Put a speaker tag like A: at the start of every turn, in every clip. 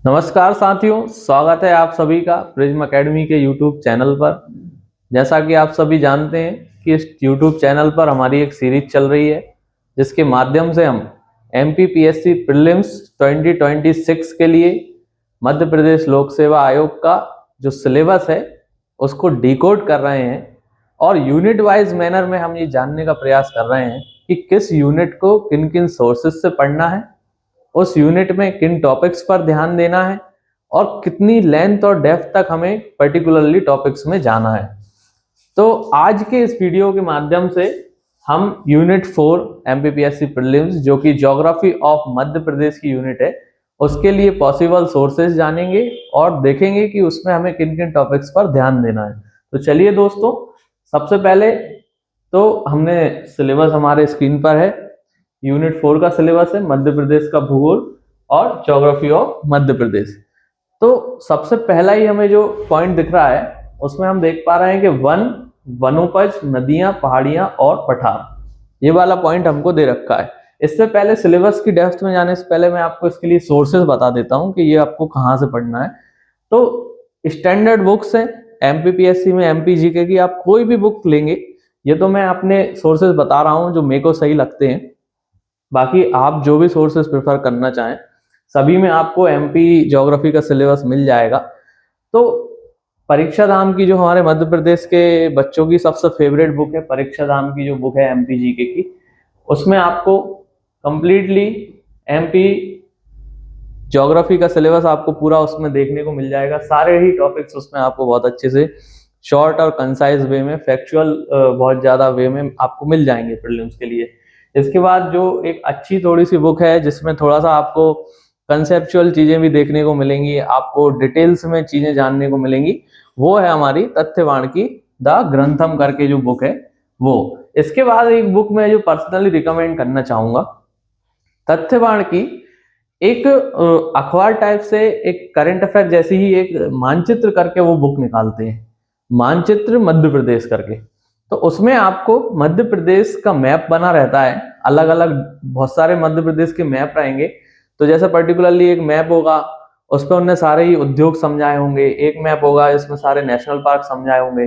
A: नमस्कार साथियों, स्वागत है आप सभी का प्रिज्म एकेडमी के यूट्यूब चैनल पर। जैसा कि आप सभी जानते हैं कि इस यूट्यूब चैनल पर हमारी एक सीरीज चल रही है जिसके माध्यम से हम एमपीपीएससी प्रीलिम्स 2026 के लिए मध्य प्रदेश लोक सेवा आयोग का जो सिलेबस है उसको डिकोड कर रहे हैं और यूनिट वाइज मैनर में हम ये जानने का प्रयास कर रहे हैं कि किस यूनिट को किन किन सोर्सेज से पढ़ना है, उस यूनिट में किन टॉपिक्स पर ध्यान देना है और कितनी लेंथ और डेप्थ तक हमें पर्टिकुलरली टॉपिक्स में जाना है। तो आज के इस वीडियो के माध्यम से हम यूनिट 4 एमपीपीएससी प्रीलिम्स जो कि ज्योग्राफी ऑफ मध्य प्रदेश की यूनिट है उसके लिए पॉसिबल सोर्सेज जानेंगे और देखेंगे कि उसमें हमें किन किन टॉपिक्स पर ध्यान देना है। तो चलिए दोस्तों, सबसे पहले तो हमने सिलेबस हमारे स्क्रीन पर है। यूनिट 4 का सिलेबस है मध्य प्रदेश का भूगोल और ज्योग्राफी ऑफ मध्य प्रदेश। तो सबसे पहला ही हमें जो पॉइंट दिख रहा है उसमें हम देख पा रहे हैं कि वनोपज, नदियां, पहाड़ियां और पठार, ये वाला पॉइंट हमको दे रखा है। इससे पहले सिलेबस की डेप्थ में जाने से पहले मैं आपको इसके लिए सोर्सेज बता देता हूं कि ये आपको कहां से पढ़ना है। तो स्टैंडर्ड बुक्स है एमपीपीएससी में, एमपीजीके की आप कोई भी बुक लेंगे, ये तो मैं अपने सोर्सेज बता रहा हूं जो मेरे को सही लगते हैं, बाकी आप जो भी सोर्सेज प्रेफर करना चाहें सभी में आपको एमपी ज्योग्राफी का सिलेबस मिल जाएगा। तो परीक्षा धाम की जो हमारे मध्य प्रदेश के बच्चों की सबसे फेवरेट बुक है, परीक्षा धाम की जो बुक है एमपीजीके की, उसमें आपको कंप्लीटली एमपी ज्योग्राफी का सिलेबस आपको पूरा उसमें देखने को मिल जाएगा। सारे ही टॉपिक्स उसमें आपको बहुत अच्छे से शॉर्ट और कंसाइज वे में, फैक्चुअल बहुत ज्यादा वे में आपको मिल जाएंगे प्रीलिम्स के लिए। इसके बाद जो एक अच्छी थोड़ी सी बुक है जिसमें थोड़ा सा आपको कंसेप्चुअल चीजें भी देखने को मिलेंगी, आपको डिटेल्स में चीजें जानने को मिलेंगी, वो है हमारी तथ्यवाण की द ग्रंथम करके जो बुक है वो। इसके बाद एक बुक मैं जो पर्सनली रिकमेंड करना चाहूंगा, तथ्यवाण की एक अखबार टाइप से एक करंट अफेयर जैसी ही एक मानचित्र करके वो बुक निकालते हैं, मानचित्र मध्य प्रदेश करके। तो उसमें आपको मध्य प्रदेश का मैप बना रहता है, अलग अलग बहुत सारे मध्य प्रदेश के मैप रहेंगे। तो जैसे पर्टिकुलरली एक मैप होगा उस पर उन्होंने सारे ही उद्योग समझाए होंगे, एक मैप होगा इसमें सारे नेशनल पार्क समझाए होंगे।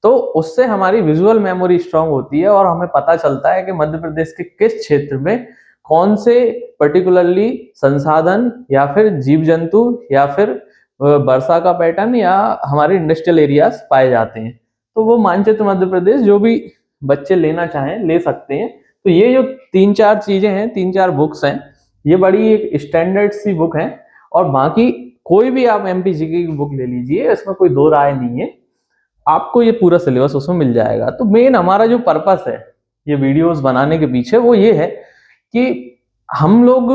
A: तो उससे हमारी विजुअल मेमोरी स्ट्रांग होती है और हमें पता चलता है कि मध्य प्रदेश के किस क्षेत्र में कौन से पर्टिकुलरली संसाधन या फिर जीव जंतु या फिर वर्षा का पैटर्न या हमारे इंडस्ट्रियल एरियाज पाए जाते हैं। तो वो मानचित्र मध्य प्रदेश जो भी बच्चे लेना चाहें ले सकते हैं। तो ये जो 3-4 चीजें हैं, 3-4 बुक्स हैं, ये बड़ी एक स्टैंडर्ड सी बुक है। और बाकी कोई भी आप एमपीजीके की बुक ले लीजिए, इसमें कोई दो राय नहीं है, आपको ये पूरा सिलेबस उसमें मिल जाएगा। तो मेन हमारा जो पर्पस है ये वीडियोस बनाने के पीछे वो ये है कि हम लोग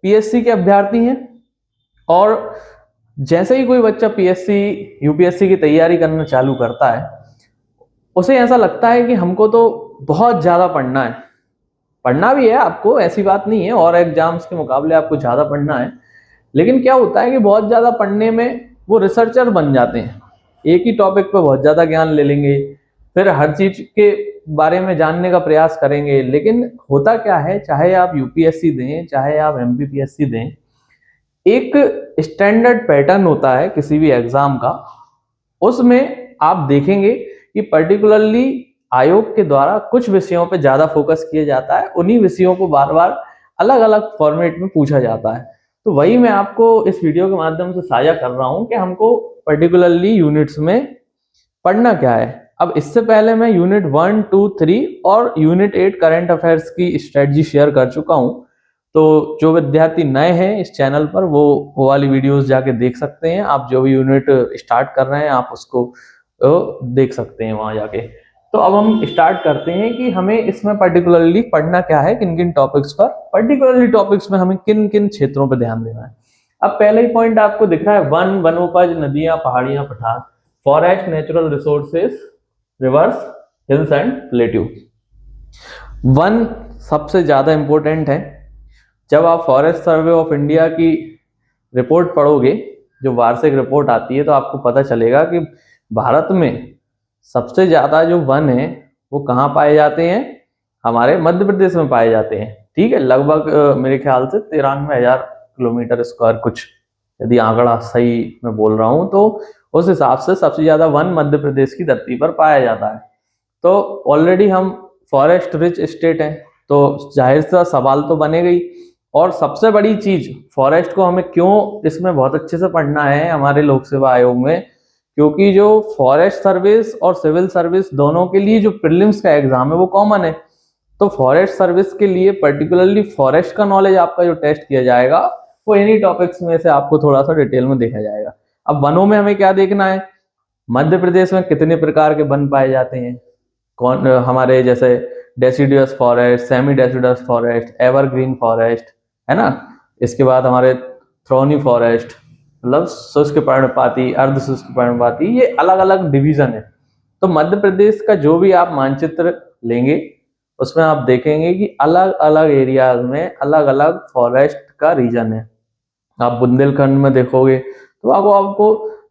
A: पीएससी के अभ्यर्थी हैं और जैसे ही कोई बच्चा पीएससी यूपीएससी की तैयारी करना चालू करता है उसे ऐसा लगता है कि हमको तो बहुत ज्यादा पढ़ना है। पढ़ना भी है आपको, ऐसी बात नहीं है, और एग्जाम्स के मुकाबले आपको ज्यादा पढ़ना है। लेकिन क्या होता है कि बहुत ज्यादा पढ़ने में वो रिसर्चर बन जाते हैं, एक ही टॉपिक पे बहुत ज्यादा ज्ञान ले लेंगे, फिर हर चीज के बारे में जानने का प्रयास करेंगे। लेकिन होता क्या है, चाहे आप यूपीएससी दें चाहे आप एमपीपीएससी दें, एक स्टैंडर्ड पैटर्न होता है किसी भी एग्जाम का। उसमें आप देखेंगे कि पर्टिकुलरली आयोग के द्वारा कुछ विषयों पे ज्यादा फोकस किया जाता है, उन्हीं विषयों को बार बार अलग अलग फॉर्मेट में पूछा जाता है। तो वही मैं आपको इस वीडियो के माध्यम से साझा कर रहा हूं कि हमको पर्टिकुलरली यूनिट्स में पढ़ना क्या है। अब इससे पहले मैं यूनिट 1, 2, 3 और यूनिट 8 करंट अफेयर्स की स्ट्रेटजी शेयर कर चुका हूं। तो जो विद्यार्थी नए हैं इस चैनल पर वो वाली वीडियोस जाके देख सकते हैं। आप जो भी यूनिट स्टार्ट कर रहे हैं आप उसको देख सकते हैं वहां जाके। तो अब हम स्टार्ट करते हैं कि हमें इसमें पर्टिकुलरली पढ़ना क्या है, किन किन टॉपिक्स पर, पर्टिकुलरली टॉपिक्स में हमें किन किन क्षेत्रों पर ध्यान देना है। अब पहले ही पॉइंट आपको दिख रहा है, वनोपज, नदियां, पहाड़ियां, पठार, forest, natural resources, reverse, hills and plateau. One सबसे ज्यादा इंपॉर्टेंट है। जब आप फॉरेस्ट सर्वे ऑफ इंडिया की रिपोर्ट पढ़ोगे, जो वार्षिक रिपोर्ट आती है, तो आपको पता चलेगा कि भारत में सबसे ज्यादा जो वन है वो कहाँ पाए जाते हैं, हमारे मध्य प्रदेश में पाए जाते हैं। ठीक है, लगभग मेरे ख्याल से 93,000 किलोमीटर स्क्वायर कुछ यदि आंकड़ा सही मैं बोल रहा हूँ तो उस हिसाब से सबसे ज्यादा वन मध्य प्रदेश की धरती पर पाया जाता है। तो ऑलरेडी हम फॉरेस्ट रिच स्टेट हैं, तो जाहिर सा सवाल तो बनेगा ही। और सबसे बड़ी चीज, फॉरेस्ट को हमें क्यों इसमें बहुत अच्छे से पढ़ना है हमारे लोक सेवा आयोग में, क्योंकि जो फॉरेस्ट सर्विस और सिविल सर्विस दोनों के लिए जो प्रीलिम्स का एग्जाम है वो कॉमन है। तो फॉरेस्ट सर्विस के लिए पर्टिकुलरली फॉरेस्ट का नॉलेज आपका जो टेस्ट किया जाएगा वो इन्हीं टॉपिक्स में से आपको थोड़ा सा डिटेल में देखा जाएगा। अब वनों में हमें क्या देखना है, मध्य प्रदेश में कितने प्रकार के वन पाए जाते हैं, कौन हमारे जैसे deciduous forest, semi deciduous forest, evergreen forest, है ना। इसके बाद हमारे थ्रोनी फॉरेस्ट, मतलब शुष्क पर्णपाती, अर्ध शुष्क पर्णपाती, ये अलग अलग डिवीजन है। तो मध्य प्रदेश का जो भी आप मानचित्र लेंगे उसमें आप देखेंगे कि अलग अलग एरियाज में अलग अलग फॉरेस्ट का रीजन है। आप बुंदेलखंड में देखोगे तो आपको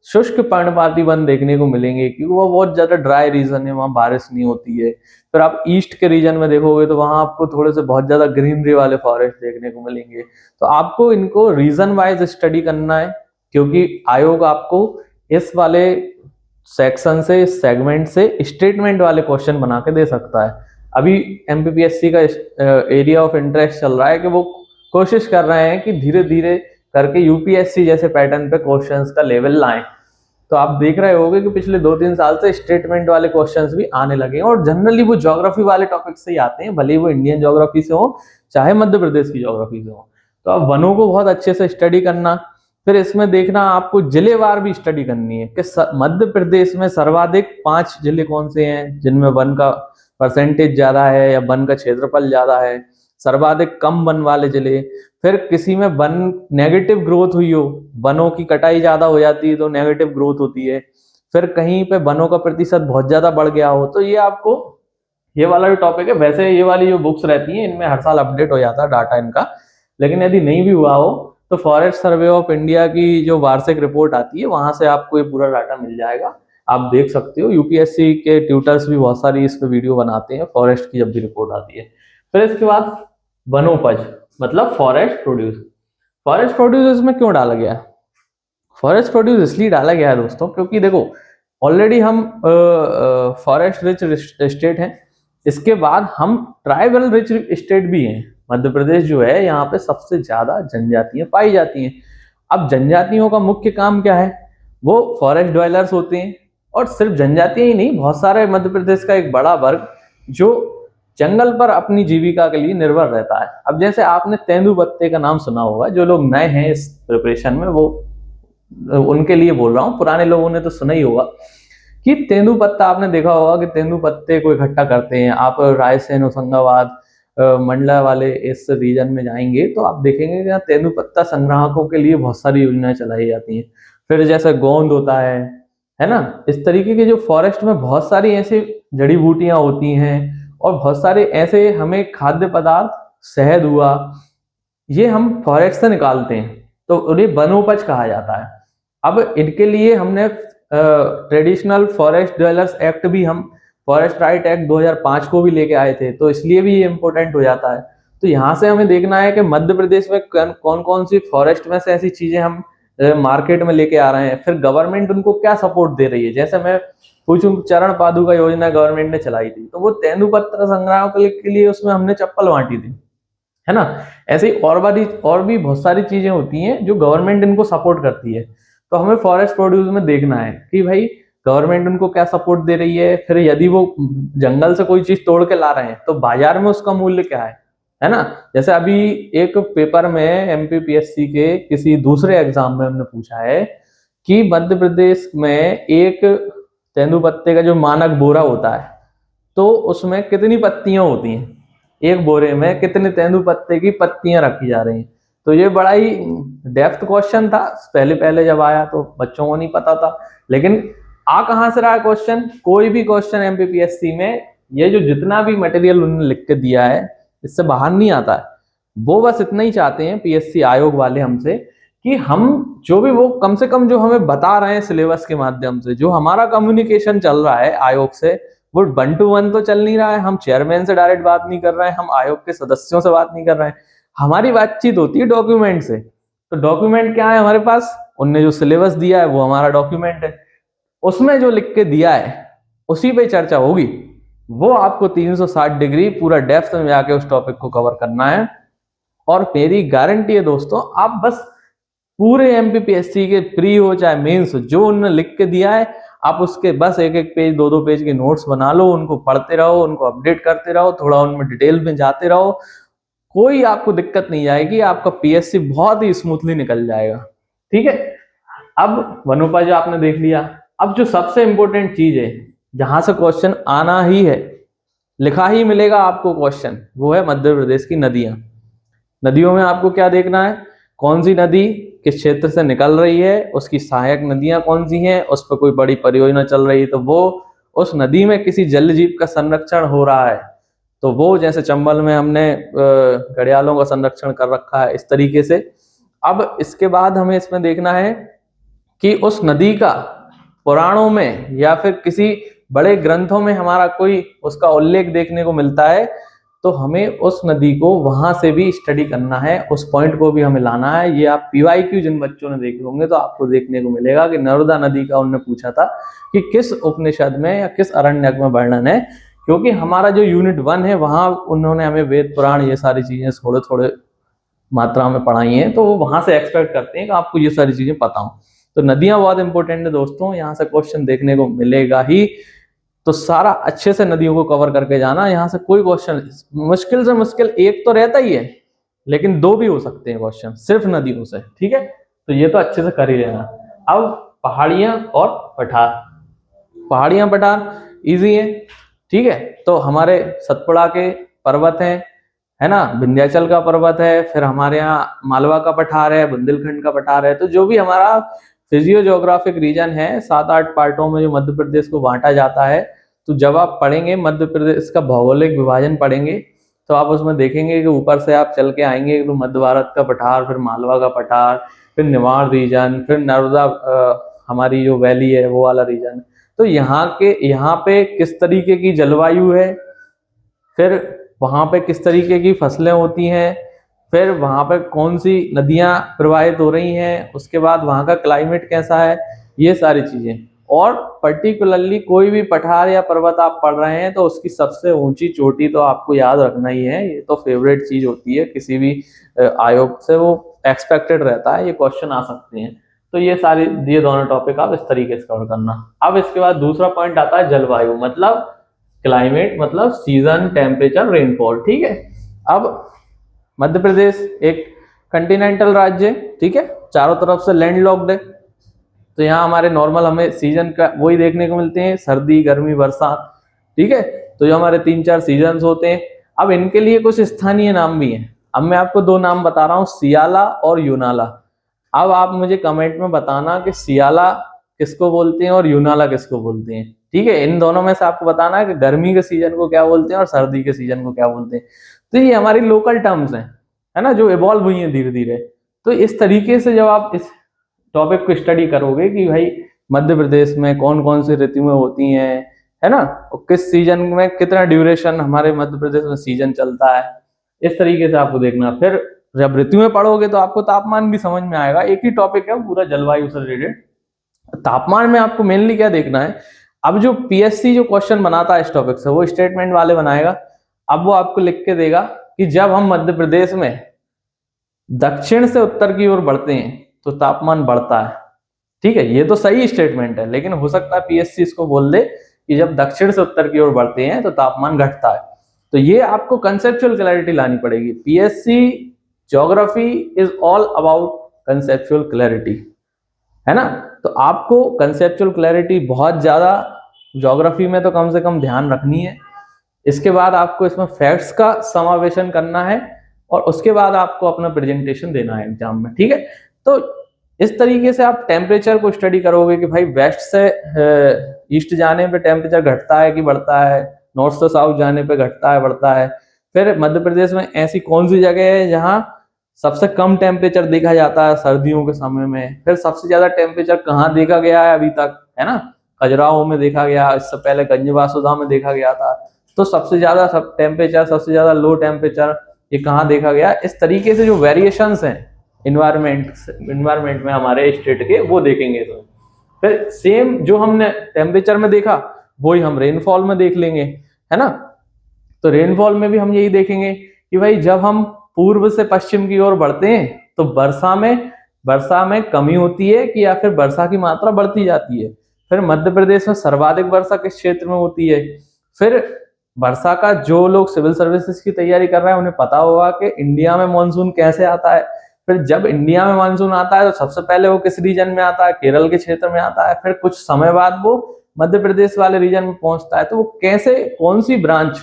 A: शुष्क पर्णपाती वन देखने को मिलेंगे, क्योंकि वो बहुत ज्यादा ड्राई रीजन है, वहां बारिश नहीं होती है। फिर आप ईस्ट के रीजन में देखोगे तो वहां आपको थोड़े से बहुत ज्यादा ग्रीनरी वाले फॉरेस्ट देखने को मिलेंगे। तो आपको इनको रीजन वाइज स्टडी करना है, क्योंकि आयोग आपको इस वाले सेक्शन से, इस सेगमेंट से स्टेटमेंट वाले क्वेश्चन बना के दे सकता है। अभी एमपीपीएससी का एरिया ऑफ इंटरेस्ट चल रहा है कि वो कोशिश कर रहे हैं कि धीरे धीरे करके यूपीएससी जैसे पैटर्न पे क्वेश्चंस का लेवल लाएं। तो आप देख रहे होंगे कि पिछले 2-3 साल से स्टेटमेंट वाले क्वेश्चंस भी आने लगे हैं, और जनरली वो ज्योग्राफी वाले टॉपिक से ही आते हैं, भले ही वो इंडियन ज्योग्राफी से हो चाहे मध्य प्रदेश की ज्योग्राफी से हो। तो आप वनों को बहुत अच्छे से स्टडी करना। फिर इसमें देखना आपको जिलेवार भी स्टडी करनी है कि मध्य प्रदेश में सर्वाधिक 5 जिले कौन से हैं जिनमें वन का परसेंटेज ज्यादा है या वन का क्षेत्रफल ज्यादा है, सर्वाधिक कम वन वाले जिले। फिर किसी में वन नेगेटिव ग्रोथ हुई हो, वनों की कटाई ज्यादा हो जाती है तो नेगेटिव ग्रोथ होती है। फिर कहीं पे वनों का प्रतिशत बहुत ज्यादा बढ़ गया हो, तो ये आपको ये वाला जो टॉपिक है, वैसे ये वाली जो बुक्स रहती हैं इनमें हर साल अपडेट हो जाता है डाटा इनका, लेकिन यदि नहीं भी हुआ हो तो फॉरेस्ट सर्वे ऑफ इंडिया की जो वार्षिक रिपोर्ट आती है वहां से आपको ये पूरा डाटा मिल जाएगा, आप देख सकते हो। यूपीएससी के ट्यूटर्स भी बहुत सारी इस पे वीडियो बनाते हैं फॉरेस्ट की जब भी रिपोर्ट आती है। फिर इसके बाद वनोपज, मतलब फॉरेस्ट प्रोड्यूस। फॉरेस्ट प्रोड्यूस इसमें क्यों डाला गया है? फॉरेस्ट प्रोड्यूस इसलिए डाला गया है दोस्तों, क्योंकि देखो ऑलरेडी हम फॉरेस्ट रिच स्टेट हैं, इसके बाद हम ट्राइबल रिच स्टेट भी हैं। मध्य प्रदेश जो है यहाँ पे सबसे ज्यादा जनजातियां पाई जाती हैं। अब जनजातियों का मुख्य काम क्या है, वो फॉरेस्ट ड्वेलर्स होते हैं। और सिर्फ जनजातियां ही नहीं, बहुत सारे मध्य प्रदेश का एक बड़ा वर्ग जो जंगल पर अपनी जीविका के लिए निर्भर रहता है। अब जैसे आपने तेंदुपत्ते का नाम सुना होगा, जो लोग नए हैं इस प्रिपरेशन में वो उनके लिए बोल रहा हूँ, पुराने लोगों ने तो सुना ही होगा कि तेंदुपत्ता, आपने देखा होगा कि तेंदुपत्ते को इकट्ठा करते हैं। आप रायसेन, होशंगाबाद, मंडला वाले इस रीजन में जाएंगे तो आप देखेंगे कि तेंदुपत्ता संग्राहकों के लिए बहुत सारी योजनाएं चलाई जाती हैं। फिर जैसे गोंद होता है ना, इस तरीके के जो फॉरेस्ट में बहुत सारी ऐसी जड़ी बूटियां होती हैं और बहुत सारे ऐसे हमें खाद्य पदार्थ, शहद हुआ, ये हम फॉरेस्ट से निकालते हैं, तो उन्हें वनोपज कहा जाता है। अब इनके लिए हमने ट्रेडिशनल फॉरेस्ट ड्वेलर्स एक्ट भी, हम फॉरेस्ट राइट एक्ट 2005 को भी लेके आए थे, तो इसलिए भी ये इंपॉर्टेंट हो जाता है। तो यहाँ से हमें देखना है कि मध्य प्रदेश में कौन कौन सी फॉरेस्ट में से ऐसी चीजें हम मार्केट में लेके आ रहे हैं, फिर गवर्नमेंट उनको क्या सपोर्ट दे रही है। जैसे मैं पूछूं, चरण पादुका योजना गवर्नमेंट ने चलाई थी, तो वो तेंदुपत्ता संग्रह के लिए उसमें हमने चप्पल बांटी थी, है ना। ऐसे ही और भी बहुत सारी चीजें होती हैं जो गवर्नमेंट इनको सपोर्ट करती है। तो हमें फॉरेस्ट प्रोड्यूस में देखना है कि भाई गवर्नमेंट उनको क्या सपोर्ट दे रही है। फिर यदि वो जंगल से कोई चीज तोड़ के ला रहे हैं तो बाजार में उसका मूल्य क्या है ना। जैसे अभी एक पेपर में एमपीपीएससी के किसी दूसरे एग्जाम में हमने पूछा है कि मध्य प्रदेश में एक तेंदुपत्ते का जो मानक बोरा होता है तो उसमें कितनी पत्तियां होती हैं, एक बोरे में कितने तेंदुपत्ते की पत्तियां रखी जा रही हैं। तो ये बड़ा ही डेप्थ क्वेश्चन था, पहले जब आया तो बच्चों को नहीं पता था, लेकिन आ कहां से रहा क्वेश्चन, कोई भी क्वेश्चन एमपीपीएससी में ये जो जितना भी मटेरियल उन्होंने लिख के दिया है इससे बाहर नहीं आता है। वो बस इतना ही चाहते हैं पीएससी आयोग वाले हमसे कि हम जो भी वो कम से कम जो हमें बता रहे हैं सिलेबस के माध्यम से, जो हमारा कम्युनिकेशन चल रहा है आयोग से, वो 1 to 1 तो चल नहीं रहा है। हम चेयरमैन से डायरेक्ट बात नहीं कर रहे हैं, हम आयोग के सदस्यों से बात नहीं कर रहे हैं, हमारी बातचीत होती है डॉक्यूमेंट से। तो डॉक्यूमेंट क्या है हमारे पास, उनने जो सिलेबस दिया है वो हमारा डॉक्यूमेंट है, उसमें जो लिख के दिया है उसी पे चर्चा होगी। वो आपको 360 डिग्री पूरा डेप्थ में जाके उस टॉपिक को कवर करना है। और मेरी गारंटी है दोस्तों, आप बस पूरे एमपीपीएससी के प्री हो चाहे मेंस हो, जो उन्होंने लिख के दिया है आप उसके बस एक एक पेज 2-2 पेज के नोट्स बना लो, उनको पढ़ते रहो, उनको अपडेट करते रहो, थोड़ा उनमें डिटेल में जाते रहो, कोई आपको दिक्कत नहीं आएगी, आपका पीएससी बहुत ही स्मूथली निकल जाएगा। ठीक है, अब वनोपा जो आपने देख लिया, अब जो सबसे इंपॉर्टेंट चीज है जहां से क्वेश्चन आना ही है, लिखा ही मिलेगा आपको क्वेश्चन, वो है मध्य प्रदेश की नदियां। नदियों में आपको क्या देखना है, कौन सी नदी किस क्षेत्र से निकल रही है, उसकी सहायक नदियां कौन सी हैं, उस पर कोई बड़ी परियोजना चल रही है तो वो, उस नदी में किसी जल जीव का संरक्षण हो रहा है तो वो, जैसे चंबल में हमने घड़ियालों का संरक्षण कर रखा है, इस तरीके से। अब इसके बाद हमें इसमें देखना है कि उस नदी का पुराणों में या फिर किसी बड़े ग्रंथों में हमारा कोई उसका उल्लेख देखने को मिलता है तो हमें उस नदी को वहां से भी स्टडी करना है, उस पॉइंट को भी हमें लाना है। ये आप पीवाईक्यू जिन बच्चों ने देखे होंगे तो आपको देखने को मिलेगा कि नर्मदा नदी का उन्होंने पूछा था कि किस उपनिषद में या किस अरण्यक में वर्णन है, क्योंकि हमारा जो यूनिट 1 है वहां उन्होंने हमें वेद पुराण ये सारी चीजें थोड़े थोड़े मात्रा में पढ़ाई हैं, तो वो वहां से एक्सपेक्ट करते हैं कि आपको ये सारी चीजें पता हो। तो नदियां बहुत इंपॉर्टेंट है दोस्तों, यहाँ से क्वेश्चन देखने को मिलेगा ही, तो सारा अच्छे से नदियों को कवर करके जाना। यहाँ से कोई क्वेश्चन मुश्किल से मुश्किल एक तो रहता ही है, लेकिन 2 भी हो सकते हैं क्वेश्चन सिर्फ नदियों से। ठीक है, तो ये तो अच्छे से कर ही लेना। अब पहाड़ियां और पठार, पहाड़ियां पठार इजी है। ठीक है, तो हमारे सतपुड़ा के पर्वत हैं, है ना, विंध्याचल का पर्वत है, फिर हमारे यहाँ मालवा का पठार है, बुंदेलखंड का पठार है। तो जो भी हमारा फिजियो ज्योग्राफिक रीजन है 7-8 पार्टों में जो मध्य प्रदेश को बांटा जाता है, तो जब आप पढ़ेंगे मध्य प्रदेश का भौगोलिक विभाजन पढ़ेंगे तो आप उसमें देखेंगे कि ऊपर से आप चल के आएंगे तो मध्य भारत का पठार, फिर मालवा का पठार, फिर निमाड़ रीजन, फिर नर्मदा हमारी जो वैली है वो वाला रीजन। तो यहाँ पे किस तरीके की जलवायु है, फिर वहां पे किस तरीके की फसलें होती हैं, फिर वहां पे कौन सी नदियां प्रवाहित हो रही हैं, उसके बाद वहां का क्लाइमेट कैसा है, ये सारी चीजें। और पर्टिकुलरली कोई भी पठार या पर्वत आप पढ़ रहे हैं तो उसकी सबसे ऊंची चोटी तो आपको याद रखना ही है, ये तो फेवरेट चीज होती है किसी भी आयोग से, वो एक्सपेक्टेड रहता है, ये क्वेश्चन आ सकते हैं। तो ये दोनों टॉपिक आप इस तरीके से कवर करना। अब इसके बाद दूसरा पॉइंट आता है जलवायु, मतलब क्लाइमेट, मतलब सीजन, टेम्परेचर, रेनफॉल। ठीक है, अब मध्य प्रदेश एक कंटिनेंटल राज्य है, ठीक है, चारों तरफ से लैंडलॉक्ड है, तो यहाँ हमारे नॉर्मल हमें सीजन का वही देखने को मिलते हैं, सर्दी, गर्मी, बरसात। ठीक है, तो जो हमारे 3-4 सीजन होते हैं। अब इनके लिए कुछ स्थानीय नाम भी हैं। अब मैं आपको 2 नाम बता रहा हूँ, सियाला और यूनाला। अब आप मुझे कमेंट में बताना कि सियाला किसको बोलते हैं और यूनाला किसको बोलते हैं। ठीक है, इन दोनों में से आपको बताना है कि गर्मी के सीजन को क्या बोलते हैं और सर्दी के सीजन को क्या बोलते हैं। तो ये हमारी लोकल टर्म्स हैं, है ना, जो इवॉल्व हुई हैं धीरे धीरे। तो इस तरीके से जब आप इस टॉपिक को स्टडी करोगे कि भाई मध्य प्रदेश में कौन कौन सी ऋतुएं होती हैं, है ना, और किस सीजन में कितना ड्यूरेशन हमारे मध्य प्रदेश में सीजन चलता है, इस तरीके से आपको देखना। फिर जब ऋतुएं पढ़ोगे तो आपको तापमान भी समझ में आएगा। एक ही टॉपिक है पूरा जलवायु से रिलेटेड। तापमान में आपको मेनली क्या देखना है, अब जो पीएससी जो क्वेश्चन बनाता है इस टॉपिक से वो स्टेटमेंट वाले बनाएगा। अब वो आपको लिख के देगा कि जब हम मध्य प्रदेश में दक्षिण से उत्तर की ओर बढ़ते हैं तो तापमान बढ़ता है। ठीक है, ये तो सही स्टेटमेंट है, लेकिन हो सकता है पीएससी इसको बोल दे कि जब दक्षिण से उत्तर की ओर बढ़ते हैं तो तापमान घटता है। तो ये आपको कंसेप्चुअल क्लैरिटी लानी पड़ेगी। PSC geography is all about conceptual clarity, है ना। तो आपको कंसेप्चुअल क्लैरिटी बहुत ज्यादा ज्योग्राफी में तो कम से कम ध्यान रखनी है। इसके बाद आपको इसमें फैक्ट्स का समावेशन करना है और उसके बाद आपको अपना प्रेजेंटेशन देना है एग्जाम में। ठीक है, तो इस तरीके से आप टेम्परेचर को स्टडी करोगे कि भाई वेस्ट से ईस्ट जाने पे टेम्परेचर घटता है कि बढ़ता है, नॉर्थ से साउथ जाने पे घटता है बढ़ता है। फिर मध्य प्रदेश में ऐसी कौन सी जगह है जहाँ सबसे कम टेम्परेचर देखा जाता है सर्दियों के समय में, फिर सबसे ज्यादा टेम्परेचर कहाँ देखा गया है अभी तक, है ना, खजुराहो में देखा गया, इससे पहले गंजबासुधा में देखा गया था। तो सबसे ज्यादा टेम्परेचर, सबसे ज्यादा लो टेम्परेचर ये कहाँ देखा गया। इस तरीके से जो वेरिएशंस हैं इन्वायरमेंट में हमारे स्टेट के, वो देखेंगे इसमें। फिर सेम जो हमने टेम्परेचर में देखा वही हम रेनफॉल में देख लेंगे, है ना। तो रेनफॉल में भी हम यही देखेंगे कि भाई जब हम पूर्व से पश्चिम की ओर बढ़ते हैं तो वर्षा में कमी होती है कि या फिर वर्षा की मात्रा बढ़ती जाती है। फिर मध्य प्रदेश में सर्वाधिक वर्षा किस क्षेत्र में होती है। फिर वर्षा का, जो लोग सिविल सर्विसेज की तैयारी कर रहे हैं उन्हें पता होगा कि इंडिया में मानसून कैसे आता है। फिर जब इंडिया में मानसून आता है तो सबसे पहले वो किस रीजन में आता है, केरल के क्षेत्र में आता है। फिर कुछ समय बाद वो मध्य प्रदेश वाले रीजन में पहुंचता है। तो वो कैसे, कौन सी ब्रांच,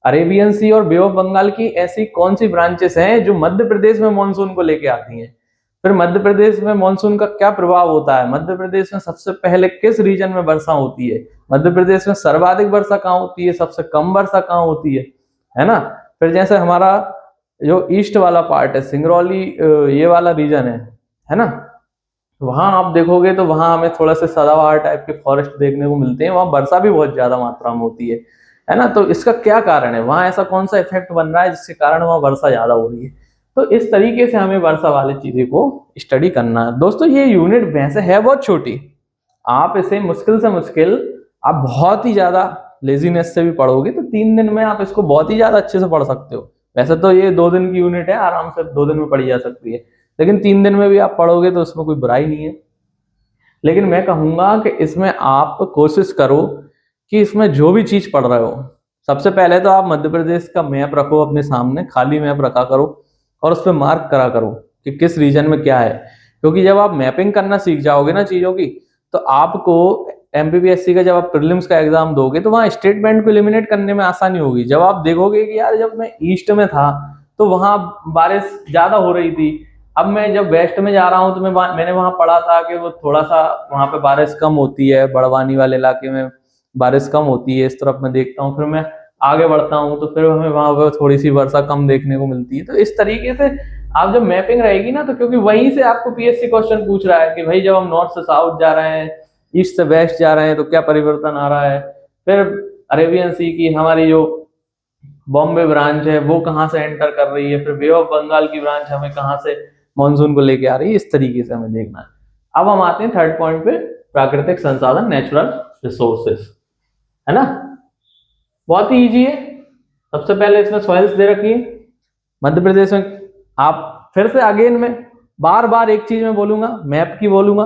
A: अरेबियन सी और बे ऑफ बंगाल की ऐसी कौन सी ब्रांचेस हैं जो मध्य प्रदेश में मानसून को लेके आती हैं। फिर मध्य प्रदेश में मानसून का क्या प्रभाव होता है, मध्य प्रदेश में सबसे पहले किस रीजन में वर्षा होती है, मध्य प्रदेश में सर्वाधिक वर्षा कहाँ होती है, सबसे कम वर्षा कहाँ होती है ना। फिर जैसे हमारा जो ईस्ट वाला पार्ट है, सिंगरौली ये वाला रीजन है ना, वहां आप देखोगे तो वहां हमें थोड़ा से सदाबहार टाइप के फॉरेस्ट देखने को मिलते हैं, वहां वर्षा भी बहुत ज्यादा मात्रा में होती है ना। तो इसका क्या कारण है, वहां ऐसा कौन सा इफेक्ट बन रहा है जिसके कारण वहां वर्षा ज्यादा हो रही है। तो इस तरीके से हमें वर्षा वाली चीजें को स्टडी करना है। दोस्तों ये यूनिट वैसे है बहुत छोटी, आप इसे मुश्किल से मुश्किल, आप बहुत ही ज्यादा लेजीनेस से भी पढ़ोगे तो 3 दिन में आप इसको बहुत ही ज्यादा अच्छे से पढ़ सकते हो। वैसे तो ये 2 दिन की यूनिट है, आराम से 2 दिन में पढ़ी जा सकती है, लेकिन 3 दिन में भी आप पढ़ोगे तो उसमें कोई बुराई नहीं है। लेकिन मैं कहूंगा कि इसमें आप कोशिश करो कि इसमें जो भी चीज पढ़ रहे हो, सबसे पहले तो आप मध्य प्रदेश का मैप रखो अपने सामने, खाली मैप रखा करो और उस पर मार्क करा करो कि किस रीजन में क्या है। क्योंकि जब आप मैपिंग करना सीख जाओगे ना चीजों की, तो आपको एमपीपीएससी का जब आप प्रीलिम्स का एग्जाम दोगे तो वहां स्टेटमेंट को एलिमिनेट करने में आसानी होगी। जब आप देखोगे कि यार जब मैं ईस्ट में था तो वहां बारिश ज्यादा हो रही थी, अब मैं जब वेस्ट में जा रहा हूँ तो मैंने वहां पढ़ा था कि वो थोड़ा सा वहां पे बारिश कम होती है, बड़वानी वाले इलाके में बारिश कम होती है, इस तरफ मैं देखता हूँ। फिर मैं आगे बढ़ता हूँ तो फिर हमें वहां पर थोड़ी सी वर्षा कम देखने को मिलती है। तो इस तरीके से आप जब मैपिंग रहेगी ना, तो क्योंकि वहीं से आपको पीएससी क्वेश्चन पूछ रहा है कि भाई जब हम नॉर्थ से साउथ जा रहे हैं, ईस्ट से वेस्ट जा रहे हैं तो क्या परिवर्तन आ रहा है। फिर अरेबियन सी की हमारी जो बॉम्बे ब्रांच है वो कहाँ से एंटर कर रही है, फिर बे ऑफ बंगाल की ब्रांच हमें कहाँ से मानसून को लेके आ रही है, इस तरीके से हमें देखना है। अब हम आते हैं थर्ड पॉइंट पे, प्राकृतिक संसाधन, नेचुरल रिसोर्सेस, है ना। बहुत ही इजी है। सबसे पहले इसमें सॉइल्स दे रखी है मध्य प्रदेश में। आप फिर से अगेन में बार बार एक चीज मैं बोलूंगा, मैप की बोलूंगा,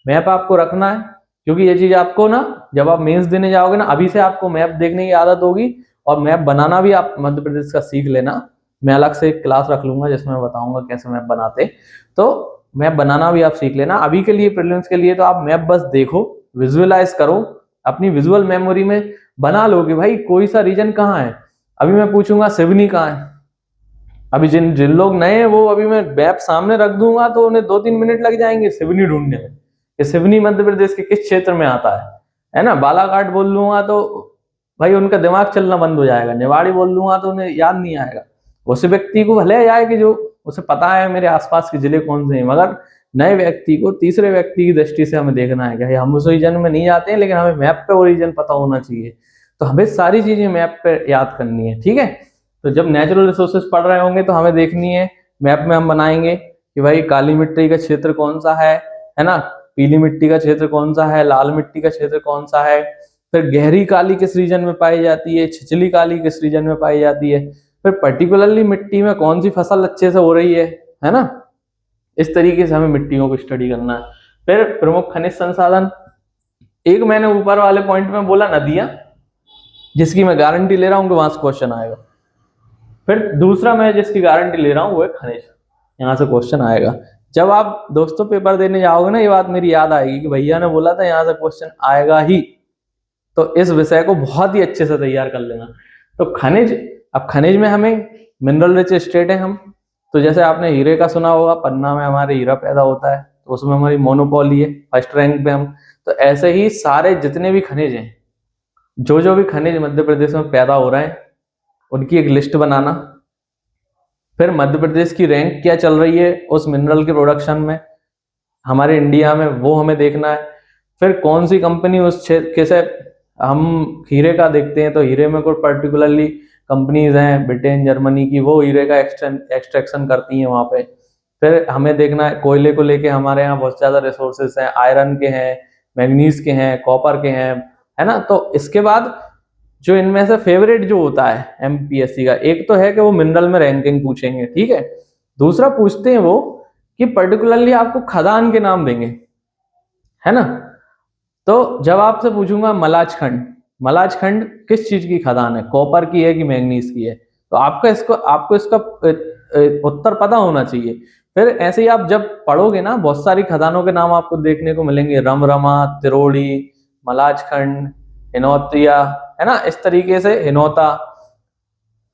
A: मैप आपको रखना है। क्योंकि ये चीज आपको ना, जब आप मेंस देने जाओगे ना, अभी से आपको मैप देखने की आदत होगी और मैप बनाना भी आप मध्य प्रदेश का सीख लेना। मैं अलग से एक क्लास रख लूंगा जिसमें मैं बताऊंगा कैसे मैप बनाते, तो मैप बनाना भी आप सीख लेना। अभी के लिए प्रीलिम्स के लिए तो आप मैप बस देखो, विजुअलाइज करो, अपनी विजुअल मेमोरी में बना लो कि भाई कोई सा रीजन कहाँ है। अभी मैं पूछूंगा सिवनी कहाँ है, अभी जिन जिन लोग नए हैं वो, अभी मैं मैप सामने रख दूंगा तो उन्हें 2-3 मिनट लग जाएंगे सिवनी ढूंढने में कि सिवनी मध्य प्रदेश के किस क्षेत्र में आता है ना। बालाघाट बोल लूंगा तो भाई उनका दिमाग चलना बंद हो जाएगा, निवाड़ी बोल दूंगा तो उन्हें याद नहीं आएगा। उस व्यक्ति को भले आए कि जो उसे पता है मेरे आसपास के जिले कौन से हैं, मगर नए व्यक्ति को तीसरे व्यक्ति की दृष्टि से हमें देखना है कि हम उस रीजन में नहीं जाते हैं, लेकिन हमें मैप पे वो रीजन पता होना चाहिए। तो हमें सारी चीजें मैप पे याद करनी है, ठीक है। तो जब नेचुरल रिसोर्सेज पढ़ रहे होंगे तो हमें देखनी है, मैप में हम बनाएंगे कि भाई काली मिट्टी का क्षेत्र कौन सा है ना, पीली मिट्टी का क्षेत्र कौन सा है, लाल मिट्टी का क्षेत्र कौन सा है, फिर गहरी काली किस रीजन में पाई जाती है, छिछली काली किस रीजन में पाई जाती है, फिर पर्टिकुलरली मिट्टी में कौन सी फसल अच्छे से हो रही है ना। इस तरीके से हमें मिट्टियों को स्टडी करना है। फिर प्रमुख खनिज संसाधन, एक मैंने ऊपर वाले पॉइंट में बोला नदियां, जिसकी मैं गारंटी ले रहा हूं कि वहां से क्वेश्चन आएगा। फिर दूसरा मैं जिसकी गारंटी ले रहा हूं वो है खनिज, यहाँ से क्वेश्चन आएगा। जब आप दोस्तों पेपर देने जाओगे ना, ये बात मेरी याद आएगी कि भैया ने बोला था यहाँ से क्वेश्चन आएगा ही, तो इस विषय को बहुत ही अच्छे से तैयार कर लेना। तो खनिज, अब खनिज में हमें मिनरल रिच स्टेट है हम, तो जैसे आपने हीरे का सुना होगा, पन्ना में हमारे हीरा पैदा होता है तो उसमें हमारी मोनोपोली है, फर्स्ट रैंक पे हम। तो ऐसे ही सारे जितने भी खनिज हैं, जो जो भी खनिज मध्य प्रदेश में पैदा हो रहे हैं, उनकी एक लिस्ट बनाना। फिर मध्य प्रदेश की रैंक क्या चल रही है उस मिनरल के प्रोडक्शन में हमारे इंडिया में, वो हमें देखना है। फिर कौन सी कंपनी उस क्षेत्र, कैसे हम हीरे का देखते हैं तो हीरे में कोई पर्टिकुलरली कंपनीज हैं ब्रिटेन जर्मनी की, वो हीरे का एक्सट्रैक्शन करती हैं वहां पे। फिर हमें देखना है कोयले को लेके हमारे यहाँ बहुत ज्यादा रिसोर्सेस हैं, आयरन के हैं, मैग्नीज के हैं, कॉपर के हैं, है ना। तो इसके बाद जो इनमें से फेवरेट जो होता है एमपीएससी का, एक तो है कि वो मिनरल में रैंकिंग पूछेंगे, ठीक है। दूसरा पूछते हैं वो कि पर्टिकुलरली आपको खदान के नाम देंगे, है ना। तो जब आपसे पूछूंगा मलाज खंड, मलाज खंड किस चीज की खदान है, कॉपर की है कि मैग्नीज की है, तो आपको इसका उत्तर पता होना चाहिए। फिर ऐसे ही आप जब पढ़ोगे ना, बहुत सारी खदानों के नाम आपको देखने को मिलेंगे, रमरमा, तिरोड़ी, मलाज खंड, हिनौतिया, है ना, इस तरीके से हिनौता,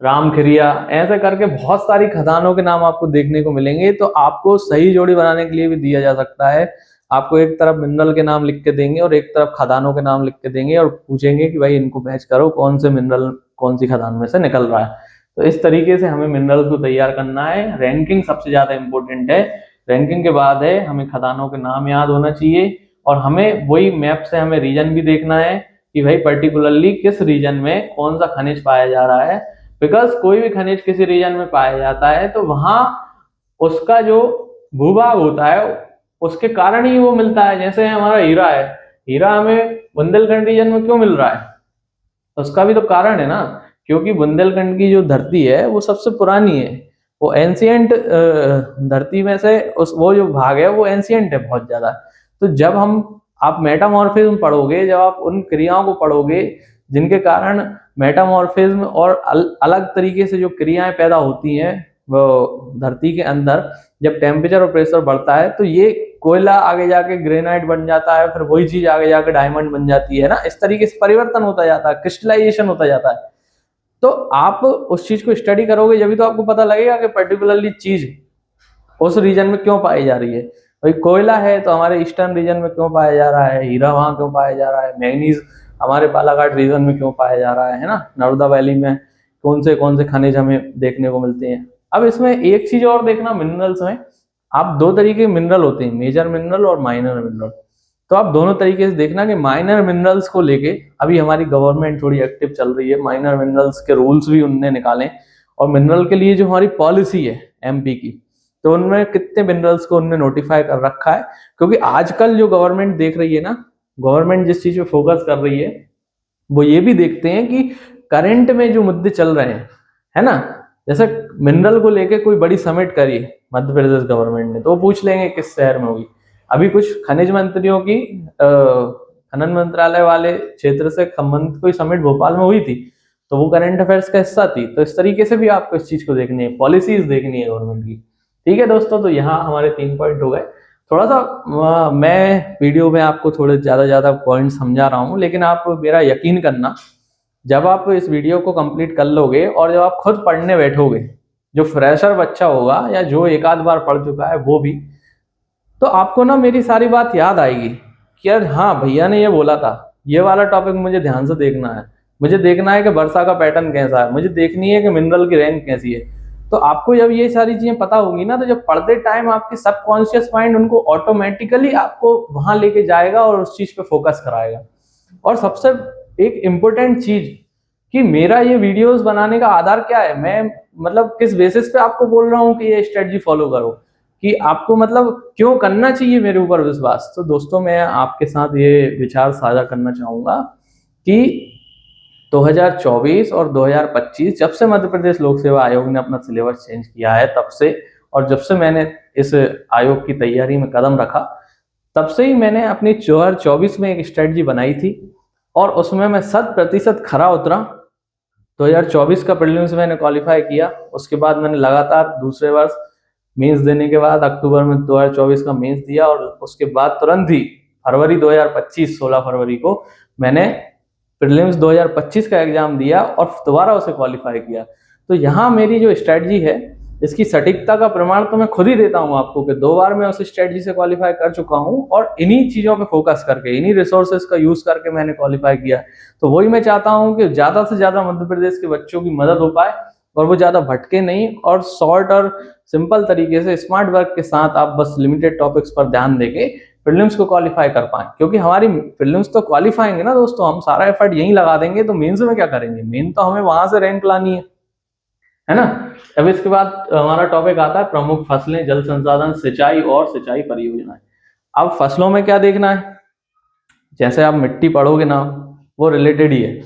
A: रामखिरिया, ऐसे करके बहुत सारी खदानों के नाम आपको देखने को मिलेंगे। तो आपको सही जोड़ी बनाने के लिए भी दिया जा सकता है, आपको एक तरफ मिनरल के नाम लिख के देंगे और एक तरफ खदानों के नाम लिख के देंगे और पूछेंगे कि भाई इनको मैच करो, कौन से मिनरल कौन सी खदान में से निकल रहा है। तो इस तरीके से हमें मिनरल्स को तैयार करना है। रैंकिंग सबसे ज्यादा इंपॉर्टेंट है, रैंकिंग के बाद है हमें खदानों के नाम याद होना चाहिए, और हमें वही मैप से हमें रीजन भी देखना है कि भाई पर्टिकुलरली किस रीजन में कौन सा खनिज पाया जा रहा है। बिकॉज कोई भी खनिज किसी रीजन में पाया जाता है तो वहां उसका जो भूभाग होता है उसके कारण ही वो मिलता है। जैसे हमारा हीरा है, हीरा हमें बुंदेलखंड रीजन में क्यों मिल रहा है, उसका भी तो कारण है ना, क्योंकि बुंदेलखंड की जो धरती है वो सबसे पुरानी है, वो एंशियंट धरती में से वो जो भाग है वो एंशियंट है बहुत ज्यादा। तो जब आप मेटामॉर्फिज्म पढ़ोगे, जब आप उन क्रियाओं को पढ़ोगे जिनके कारण मेटामॉर्फिज्म और अलग तरीके से जो क्रियाएं पैदा होती हैं वो धरती के अंदर, जब टेम्परेचर और प्रेशर बढ़ता है तो ये कोयला आगे जाके ग्रेनाइट बन जाता है, फिर वही चीज आगे जाके डायमंड बन जाती है ना। इस तरीके से परिवर्तन होता जाता है, क्रिस्टलाइजेशन होता जाता है। तो आप उस चीज को स्टडी करोगे जब तो आपको पता लगेगा कि पर्टिकुलरली चीज उस रीजन में क्यों पाई जा रही है। भाई कोयला है तो हमारे ईस्टर्न रीजन में क्यों पाया जा रहा है, हीरा वहां क्यों पाया जा रहा है, मैग्नीज हमारे बालाघाट रीजन में क्यों पाया जा रहा है ना, नर्मदा वैली में कौन से खनिज हमें देखने को मिलते हैं। अब इसमें एक चीज और देखना, मिनरल्स में आप दो तरीके के मिनरल होते हैं, मेजर मिनरल और माइनर मिनरल। तो आप दोनों तरीके से देखना कि माइनर मिनरल्स को लेके अभी हमारी गवर्नमेंट थोड़ी एक्टिव चल रही है, माइनर मिनरल्स के रूल्स भी उनने निकाले, और मिनरल के लिए जो हमारी पॉलिसी है एमपी की, तो उनमें कितने मिनरल्स को उन्होंने नोटिफाई कर रखा है। क्योंकि आजकल जो गवर्नमेंट देख रही है ना, गवर्नमेंट जिस चीज पे फोकस कर रही है वो ये भी देखते हैं कि करंट में जो मुद्दे चल रहे हैं, है ना, जैसे मिनरल को लेके कोई बड़ी समिट करी मध्य प्रदेश गवर्नमेंट ने, तो वो पूछ लेंगे किस शहर में होगी। अभी कुछ खनिज मंत्रियों की खनन मंत्रालय वाले क्षेत्र से संबंधित कोई समिट भोपाल में हुई थी, तो वो करंट अफेयर्स का हिस्सा थी। तो इस तरीके से भी आपको इस चीज को देखनी है, पॉलिसीज देखनी है गवर्नमेंट की। ठीक है दोस्तों, तो यहाँ हमारे 3 पॉइंट हो गए। थोड़ा सा मैं वीडियो में आपको थोड़े ज्यादा पॉइंट समझा रहा हूँ, लेकिन आप मेरा यकीन करना, जब आप इस वीडियो को कंप्लीट कर लोगे और जब आप खुद पढ़ने बैठोगे, जो फ्रेशर बच्चा होगा या जो एक आध बार पढ़ चुका है वो भी, तो आपको ना मेरी सारी बात याद आएगी कि यार हाँ भैया ने ये बोला था, ये वाला टॉपिक मुझे ध्यान से देखना है, मुझे देखना है कि वर्षा का पैटर्न कैसा है, मुझे देखनी है कि मिनरल की रैंक कैसी है। तो आपको जब ये सारी चीजें पता होगी ना, तो जब पढ़ते टाइम आपकी सबकॉन्शियस माइंड उनको ऑटोमेटिकली आपको वहां लेके जाएगा और उस चीज पे फोकस कराएगा। और सबसे एक इम्पोर्टेंट चीज कि मेरा ये वीडियोस बनाने का आधार क्या है, मैं मतलब किस बेसिस पे आपको बोल रहा हूँ कि ये स्ट्रेटजी फॉलो करो, कि आपको मतलब क्यों करना चाहिए मेरे ऊपर विश्वास। तो दोस्तों मैं आपके साथ ये विचार साझा करना चाहूंगा कि 2024 और 2025 जब से मध्य प्रदेश लोक सेवा आयोग ने अपना सिलेबस चेंज किया है तब से, और जब से मैंने इस आयोग की तैयारी में कदम रखा, तब से ही मैंने अपनी 2024 में एक स्ट्रेटजी बनाई थी और उसमें मैं 100% खरा उतरा। 2024 का प्रीलिम्स मैंने क्वालिफाई किया, उसके बाद मैंने लगातार दूसरे वर्ष मेंस देने के बाद अक्टूबर में 2024 का मेंस दिया, और उसके बाद तुरंत ही फरवरी 2025 16 फरवरी को मैंने प्रीलिम्स 2025 का एग्जाम दिया और दोबारा उसे क्वालिफाई किया। तो यहाँ मेरी जो स्ट्रेटजी है इसकी सटीकता का प्रमाण तो मैं खुद ही देता हूँ आपको कि 2 बार मैं उस स्ट्रेटजी से क्वालिफाई कर चुका हूँ, और इन्हीं चीजों पे फोकस करके, इन्हीं रिसोर्सेज का यूज करके मैंने क्वालिफाई किया। तो वही मैं चाहता हूँ कि ज्यादा से ज्यादा मध्य प्रदेश के बच्चों की मदद हो पाए और वो ज्यादा भटके नहीं, और शॉर्ट और सिंपल तरीके से स्मार्ट वर्क के साथ आप बस लिमिटेड टॉपिक्स पर ध्यान देके प्रीलिम्स को क्वालिफाई कर पाए। क्योंकि हमारी प्रीलिम्स तो क्वालिफाएंगे ना दोस्तों, हम सारा एफर्ट यहीं लगा देंगे तो मेंस में क्या करेंगे, मेन तो हमें वहां से रैंक लानी है है ना। अब इसके बाद हमारा टॉपिक आता है प्रमुख फसलें, जल संसाधन, सिंचाई और सिंचाई परियोजनाएं। अब फसलों में क्या देखना है, जैसे आप मिट्टी पढ़ोगे ना, वो रिलेटेड ही है।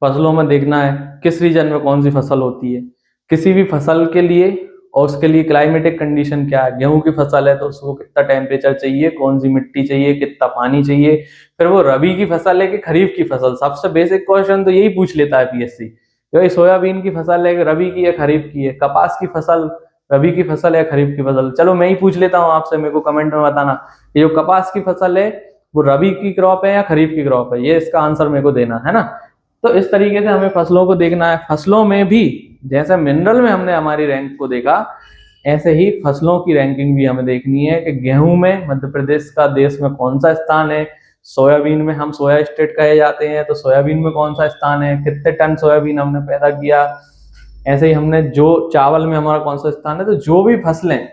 A: फसलों में देखना है किस रीजन में कौन सी फसल होती है, किसी भी फसल के लिए, और उसके लिए क्लाइमेटिक कंडीशन क्या है। गेहूं की फसल है तो उसको कितना टेम्परेचर चाहिए, कौन सी मिट्टी चाहिए, कितना पानी चाहिए। फिर वो रबी की फसल है कि खरीफ की फसल, सबसे बेसिक क्वेश्चन तो यही पूछ लेता है पीएससी, भाई सोयाबीन की फसल है रबी की है खरीफ की है, कपास की फसल रबी की फसल है खरीफ की फसल। चलो मैं ही पूछ लेता हूँ आपसे, मेरे को कमेंट में बताना ये जो कपास की फसल है वो रबी की क्रॉप है या खरीफ की क्रॉप है, ये इसका आंसर मेरे को देना है ना। तो इस तरीके से हमें फसलों को देखना है। फसलों में भी जैसे मिनरल में हमने हमारी रैंक को देखा, ऐसे ही फसलों की रैंकिंग भी हमें देखनी है कि गेहूं में मध्य प्रदेश का देश में कौन सा स्थान है, सोयाबीन में हम सोया स्टेट कहे जाते हैं तो सोयाबीन में कौन सा स्थान है, कितने टन सोयाबीन हमने पैदा किया। ऐसे ही हमने जो चावल में हमारा कौन सा स्थान है। तो जो भी फसलें,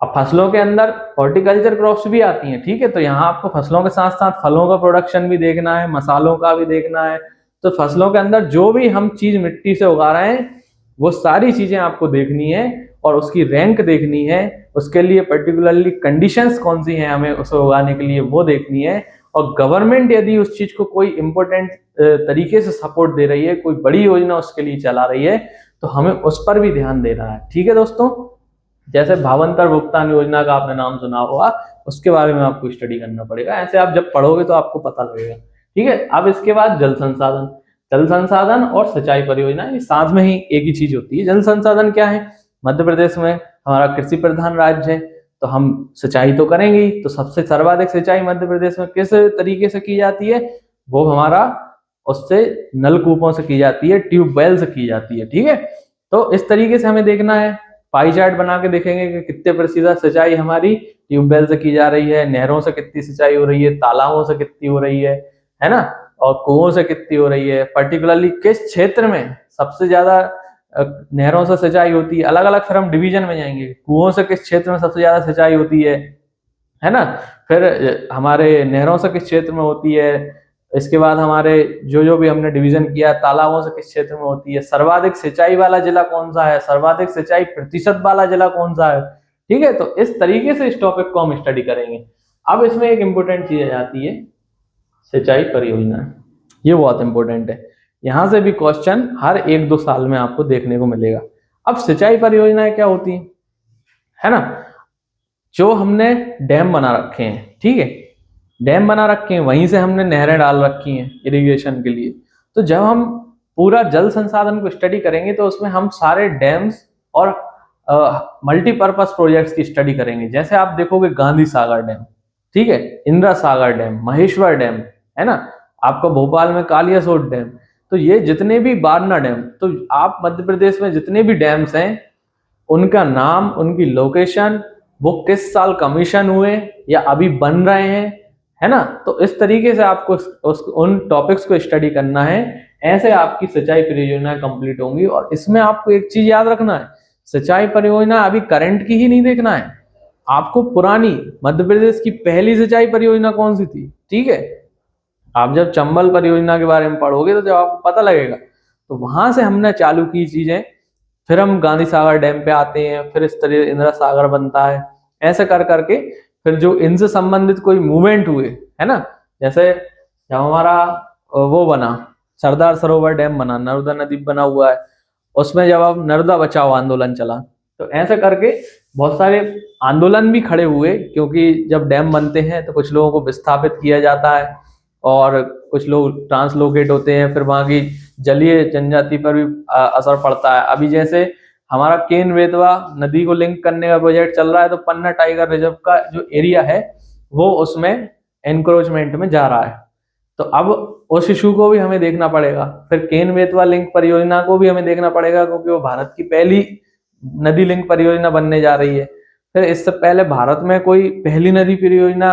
A: अब फसलों के अंदर हॉर्टिकल्चर क्रॉप्स भी आती हैं, ठीक है, तो यहाँ आपको फसलों के साथ साथ फलों का प्रोडक्शन भी देखना है, मसालों का भी देखना है। तो फसलों के अंदर जो भी हम चीज मिट्टी से उगा रहे हैं वो सारी चीजें आपको देखनी है और उसकी रैंक देखनी है। उसके लिए पर्टिकुलरली कंडीशंस कौन सी हैं हमें उसे उगाने के लिए वो देखनी है। और गवर्नमेंट यदि उस चीज को कोई इंपॉर्टेंट तरीके से सपोर्ट दे रही है, कोई बड़ी योजना उसके लिए चला रही है, तो हमें उस पर भी ध्यान देना है। ठीक है दोस्तों, जैसे भावांतर भुगतान योजना का आपने नाम सुना होगा, उसके बारे में आपको स्टडी करना पड़ेगा। ऐसे आप जब पढ़ोगे तो आपको पता लगेगा। ठीक है, अब इसके बाद जल संसाधन। जल संसाधन और सिंचाई परियोजना ये साथ में ही एक ही चीज होती है। जल संसाधन क्या है, मध्य प्रदेश में हमारा कृषि प्रधान राज्य है तो हम सिंचाई तो करेंगे ही। तो सबसे सर्वाधिक सिंचाई मध्य प्रदेश में किस तरीके से की जाती है, वो हमारा उससे नलकूपों से की जाती है, ट्यूबवेल से की जाती है। ठीक है, तो इस तरीके से हमें देखना है। पाई चार्ट बना के देखेंगे कि कितने प्रतिशत सिंचाई हमारी ट्यूबवेल से की जा रही है, नहरों से कितनी सिंचाई हो रही है, तालाबों से कितनी हो रही है ना, और कुओं से कितनी हो रही है, पर्टिकुलरली किस क्षेत्र में सबसे ज्यादा नहरों से सिंचाई होती है। अलग अलग फिर हम डिवीजन में जाएंगे, कुओं से किस क्षेत्र में सबसे ज्यादा सिंचाई होती है ना। फिर हमारे नहरों से किस क्षेत्र में होती है। इसके बाद हमारे जो भी हमने डिवीजन किया, तालाबों से किस क्षेत्र में होती है, सर्वाधिक सिंचाई वाला जिला कौन सा है, सर्वाधिक सिंचाई प्रतिशत वाला जिला कौन सा है। ठीक है, तो इस तरीके से इस टॉपिक को हम स्टडी करेंगे। अब इसमें एक इंपॉर्टेंट चीज आ जाती है सिंचाई परियोजना, ये बहुत इंपॉर्टेंट है। यहां से भी क्वेश्चन हर 1-2 साल में आपको देखने को मिलेगा। अब सिंचाई परियोजनाएं क्या होती है ना, जो हमने डैम बना रखे हैं, ठीक है, डैम बना रखे हैं, वहीं से हमने नहरें डाल रखी हैं इरिगेशन के लिए। तो जब हम पूरा जल संसाधन को स्टडी करेंगे तो उसमें हम सारे डैम्स और मल्टीपर्पज प्रोजेक्ट्स की स्टडी करेंगे। जैसे आप देखोगे गांधी सागर डैम, ठीक है, इंदिरा सागर डैम, महेश्वर डैम, है ना, आपका भोपाल में कालियासोत डैम। तो ये जितने भी बारना डैम, तो आप मध्य प्रदेश में जितने भी डैम्स हैं उनका नाम, उनकी लोकेशन, वो किस साल कमीशन हुए या अभी बन रहे हैं, है ना। तो इस तरीके से आपको उन टॉपिक्स को स्टडी करना है। ऐसे आपकी सिंचाई परियोजना कंप्लीट होंगी। और इसमें आपको एक चीज याद रखना है, सिंचाई परियोजना अभी करंट की ही नहीं देखना है, आपको पुरानी मध्य प्रदेश की पहली सिंचाई परियोजना कौन सी थी। ठीक है, आप जब चंबल परियोजना के बारे में पढ़ोगे तो जब आपको पता लगेगा, तो वहां से हमने चालू की चीजें, फिर हम गांधी सागर डैम पे आते हैं, फिर इस तरह इंदिरा सागर बनता है। ऐसे कर करके फिर जो इनसे संबंधित कोई मूवमेंट हुए, है ना, जैसे जब हमारा वो बना सरदार सरोवर डैम बना, नर्मदा नदी बना हुआ है, उसमें जब अब नर्मदा बचाओ आंदोलन चला, तो ऐसे करके बहुत सारे आंदोलन भी खड़े हुए। क्योंकि जब डैम बनते हैं तो कुछ लोगों को विस्थापित किया जाता है और कुछ लोग ट्रांसलोकेट होते हैं, फिर वहां की जलीय जनजाति पर भी असर पड़ता है। अभी जैसे हमारा केन बेतवा नदी को लिंक करने का प्रोजेक्ट चल रहा है, तो पन्ना टाइगर रिजर्व का जो एरिया है वो उसमें एनक्रोचमेंट में जा रहा है। तो अब उस इशू को भी हमें देखना पड़ेगा। फिर केन बेतवा लिंक परियोजना को भी हमें देखना पड़ेगा, क्योंकि वो भारत की पहली नदी लिंक परियोजना बनने जा रही है। फिर इससे पहले भारत में कोई पहली नदी परियोजना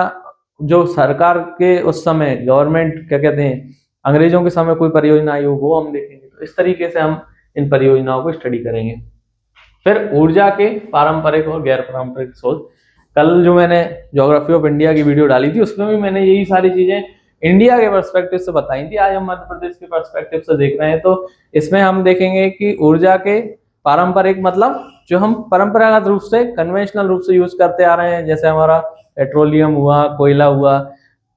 A: जो सरकार के उस समय गवर्नमेंट क्या कहते हैं अंग्रेजों के समय कोई परियोजना आई हो, वो हम देखेंगे। तो इस तरीके से हम इन परियोजनाओं को स्टडी करेंगे। फिर ऊर्जा के पारंपरिक और गैर पारंपरिक स्रोत, कल जो मैंने ज्योग्राफी ऑफ इंडिया की वीडियो डाली थी उसमें भी मैंने यही सारी चीजें इंडिया के पर्सपेक्टिव से बताई थी। आज हम मध्य प्रदेश के पर्सपेक्टिव से देख रहे हैं, तो इसमें हम देखेंगे कि ऊर्जा के पारंपरिक मतलब जो हम परंपरागत रूप से कन्वेंशनल रूप से यूज करते आ रहे हैं, जैसे हमारा पेट्रोलियम हुआ, कोयला हुआ,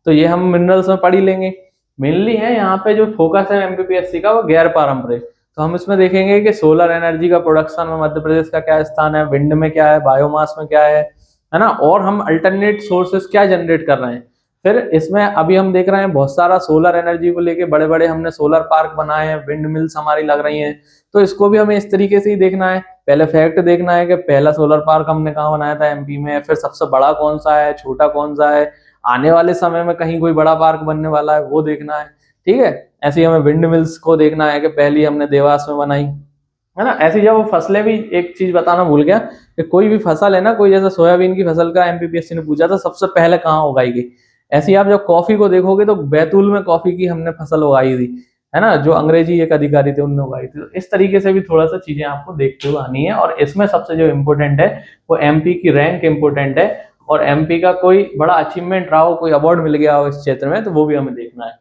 A: तो ये हम मिनरल्स में पढ़ ही लेंगे। मेनली है यहाँ पे जो फोकस है एमपीपीएससी का वो गैर पारंपरिक, तो हम इसमें देखेंगे कि सोलर एनर्जी का प्रोडक्शन में मध्य प्रदेश का क्या स्थान है, विंड में क्या है, बायोमास में क्या है ना, और हम अल्टरनेट सोर्सेस क्या जनरेट कर रहे हैं। फिर इसमें अभी हम देख रहे हैं बहुत सारा सोलर एनर्जी को लेके बड़े बड़े हमने सोलर पार्क बनाए हैं, विंड मिल्स हमारी लग रही हैं, तो इसको भी हमें इस तरीके से ही देखना है। पहले फैक्ट देखना है कि पहला सोलर पार्क हमने कहाँ बनाया था, एमपी में, फिर सबसे बड़ा कौन सा है, छोटा कौन सा है, आने वाले समय में कहीं कोई बड़ा पार्क बनने वाला है वो देखना है, ठीक है। ऐसे ही हमें विंड मिल्स को देखना है कि पहली हमने देवास में बनाई, है ना। ऐसी जब वो फसलें भी, एक चीज बताना भूल गया कि कोई भी फसल है ना, कोई जैसे सोयाबीन की फसल का एमपीपीएससी ने पूछा था सबसे पहले कहाँ उगाई गई, ऐसे ही आप जब कॉफी को देखोगे तो बैतूल में कॉफी की हमने फसल उगाई थी, है ना, जो अंग्रेजी एक अधिकारी थे उन्होंने उगाई थी। तो इस तरीके से भी थोड़ा सा चीजें आपको देखते हुए आनी है, और इसमें सबसे जो इम्पोर्टेंट है वो एमपी की रैंक इम्पोर्टेंट है, और एमपी का कोई बड़ा अचीवमेंट रहा हो, कोई अवार्ड मिल गया हो इस क्षेत्र में, तो वो भी हमें देखना है।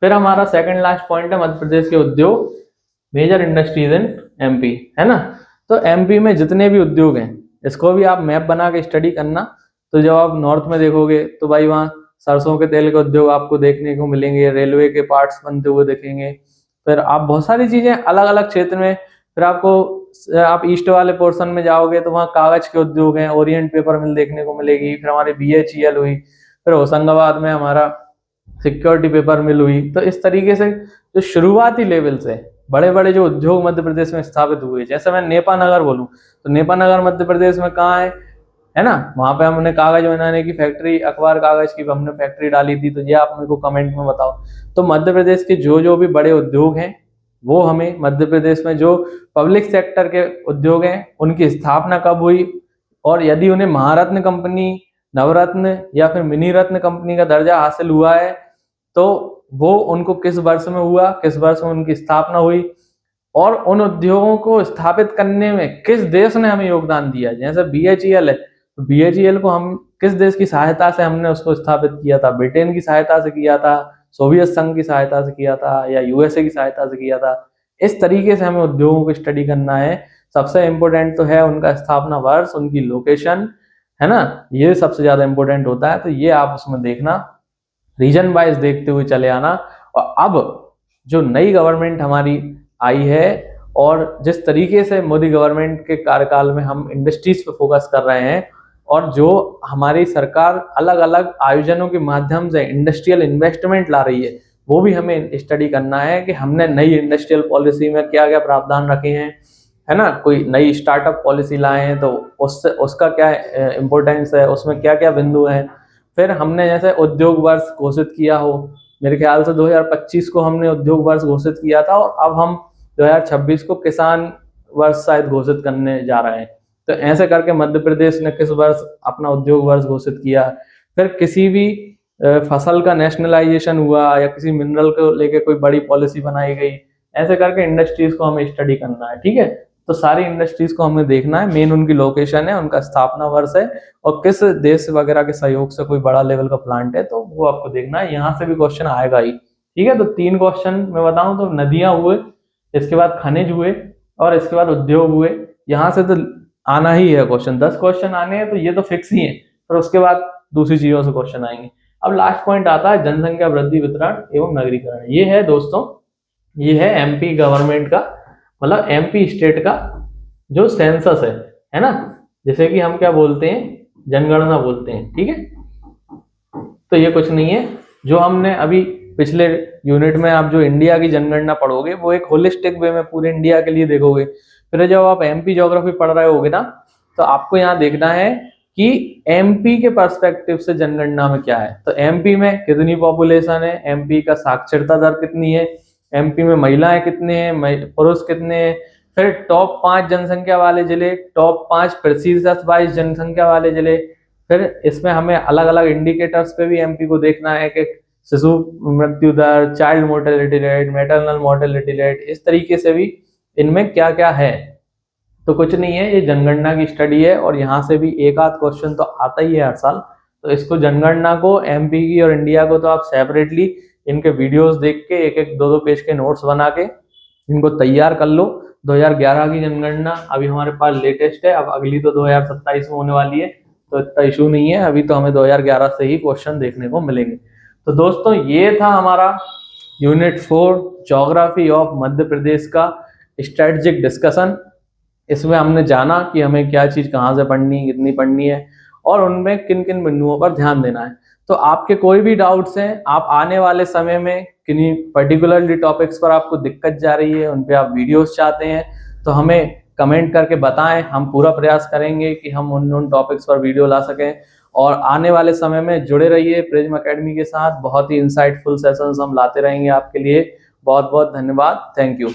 A: फिर हमारा सेकंड लास्ट पॉइंट है मध्य प्रदेश के उद्योग, मेजर इंडस्ट्रीज इन एमपी, है ना। तो एमपी में जितने भी उद्योग हैं इसको भी आप मैप बना के स्टडी करना। तो जब आप नॉर्थ में देखोगे तो भाई वहाँ सरसों के तेल के उद्योग आपको देखने को मिलेंगे, रेलवे के पार्ट्स बनते हुए देखेंगे, फिर आप बहुत सारी चीजें अलग अलग क्षेत्र में, फिर आपको आप ईस्ट वाले पोर्शन में जाओगे तो वहाँ कागज के उद्योग हैं, ओरिएंट पेपर मिल देखने को मिलेगी, फिर हमारी बीएचईएल हुई, फिर होशंगाबाद में हमारा सिक्योरिटी पेपर मिल हुई। तो इस तरीके से जो शुरुआती लेवल से बड़े बड़े जो उद्योग मध्य प्रदेश में स्थापित हुए, जैसे मैं नेपा नगर बोलूं तो नेपा नगर मध्य प्रदेश में कहाँ है ना, वहां पे हमने कागज बनाने की फैक्ट्री, अखबार कागज की हमने फैक्ट्री डाली थी, तो ये आप मेरे को कमेंट में बताओ। तो मध्य प्रदेश के जो भी बड़े उद्योग हैं वो हमें मध्य प्रदेश में जो पब्लिक सेक्टर के उद्योग हैं उनकी स्थापना कब हुई, और यदि उन्हें महारत्न कंपनी, नवरत्न या फिर मिनी रत्न कंपनी का दर्जा हासिल हुआ है तो वो उनको किस वर्ष में हुआ, किस वर्ष में उनकी स्थापना हुई, और उन उद्योगों को स्थापित करने में किस देश ने हमें योगदान दिया। जैसे बीएचईएल है तो बीएचईएल को हम किस देश की सहायता से हमने उसको स्थापित किया था, ब्रिटेन की सहायता से किया था, सोवियत संघ की सहायता से किया था, या यूएसए की सहायता से किया था। इस तरीके से हमें उद्योगों को स्टडी करना है। सबसे इंपॉर्टेंट तो है उनका स्थापना वर्ष, उनकी लोकेशन, है ना, ये सबसे ज्यादा इंपॉर्टेंट होता है, तो ये आप उसमें देखना, रीजन वाइज देखते हुए चले आना। और अब जो नई गवर्नमेंट हमारी आई है और जिस तरीके से मोदी गवर्नमेंट के कार्यकाल में हम इंडस्ट्रीज पे फोकस कर रहे हैं, और जो हमारी सरकार अलग अलग आयोजनों के माध्यम से इंडस्ट्रियल इन्वेस्टमेंट ला रही है, वो भी हमें स्टडी करना है कि हमने नई इंडस्ट्रियल पॉलिसी में क्या क्या प्रावधान रखे हैं, है ना। कोई नई स्टार्टअप पॉलिसी लाए हैं तो उससे उसका क्या इम्पोर्टेंस है, उसमें क्या क्या बिंदु हैं। फिर हमने जैसे उद्योग वर्ष घोषित किया हो, मेरे ख्याल से 2025 को हमने उद्योग वर्ष घोषित किया था, और अब हम 2026 को किसान वर्ष शायद घोषित करने जा रहे हैं। तो ऐसे करके मध्य प्रदेश ने किस वर्ष अपना उद्योग वर्ष घोषित किया। फिर किसी भी फसल का नेशनलाइजेशन हुआ या किसी मिनरल को लेके कोई बड़ी पॉलिसी बनाई गई, ऐसे करके इंडस्ट्रीज को हमें स्टडी करना है, ठीक है। तो सारी इंडस्ट्रीज को हमें देखना है, मेन उनकी लोकेशन है, उनका स्थापना वर्ष है, और किस देश वगैरह के सहयोग से कोई बड़ा लेवल का प्लांट है, तो वो आपको देखना है। यहाँ से भी क्वेश्चन आएगा ही, ठीक है। तो 3 क्वेश्चन मैं बताऊं तो नदियां हुए, इसके बाद खनिज हुए, और इसके बाद उद्योग हुए। यहाँ से तो आना ही है क्वेश्चन, 10 क्वेश्चन आने हैं, तो ये तो फिक्स ही है, फिर उसके बाद दूसरी चीजों से क्वेश्चन आएंगे। अब लास्ट पॉइंट आता है जनसंख्या वृद्धि, वितरण एवं नगरीकरण। ये है दोस्तों, ये है एमपी गवर्नमेंट का, मतलब एमपी स्टेट का जो सेंसस है ना, जैसे कि हम क्या बोलते हैं, जनगणना बोलते हैं, ठीक है। तो ये कुछ नहीं है, जो हमने अभी पिछले यूनिट में आप जो इंडिया की जनगणना पढ़ोगे वो एक होलिस्टिक वे में पूरे इंडिया के लिए देखोगे। फिर जब आप एमपी ज्योग्राफी पढ़ रहे होगे ना, तो आपको यहाँ देखना है कि एमपी के पर्सपेक्टिव से जनगणना में क्या है। तो एमपी में कितनी पॉपुलेशन है, एमपी का साक्षरता दर कितनी है, एमपी में महिलाएं कितने हैं, पुरुष कितने हैं, फिर टॉप 5 जनसंख्या वाले जिले, टॉप 5 प्रतिशत वाइज जनसंख्या वाले जिले। फिर इसमें हमें अलग अलग इंडिकेटर्स पे भी एमपी को देखना है कि शिशु मृत्यु दर, child mortality rate, maternal mortality rate, इस तरीके से भी इनमें क्या क्या है। तो कुछ नहीं है, ये जनगणना की स्टडी है, और यहाँ से भी एक आध क्वेश्चन तो आता ही है हर साल। तो इसको जनगणना को, एमपी की और इंडिया को, तो आप सेपरेटली इनके वीडियोस देख के एक एक 2-2 पेज के नोट्स बना के इनको तैयार कर लो। 2011 की जनगणना अभी हमारे पास लेटेस्ट है, अब अगली तो 2027 में होने वाली है, तो इतना इशू नहीं है, अभी तो हमें 2011 से ही क्वेश्चन देखने को मिलेंगे। तो दोस्तों ये था हमारा unit 4 geography of Madhya Pradesh का स्ट्रेटेजिक डिस्कशन। इसमें हमने जाना कि हमें क्या चीज़ कहाँ से पढ़नी, कितनी पढ़नी है और उनमें किन किन बिंदुओं पर ध्यान देना है। तो आपके कोई भी डाउट्स हैं, आप आने वाले समय में किन्हीं पर्टिकुलरली टॉपिक्स पर आपको दिक्कत जा रही है, उन पे आप वीडियोस चाहते हैं, तो हमें कमेंट करके बताएं। हम पूरा प्रयास करेंगे कि हम उन टॉपिक्स पर वीडियो ला सकें। और आने वाले समय में जुड़े रहिए प्रिज्म एकेडमी के साथ, बहुत ही इंसाइटफुल सेशंस हम लाते रहेंगे आपके लिए। बहुत बहुत धन्यवाद, थैंक यू।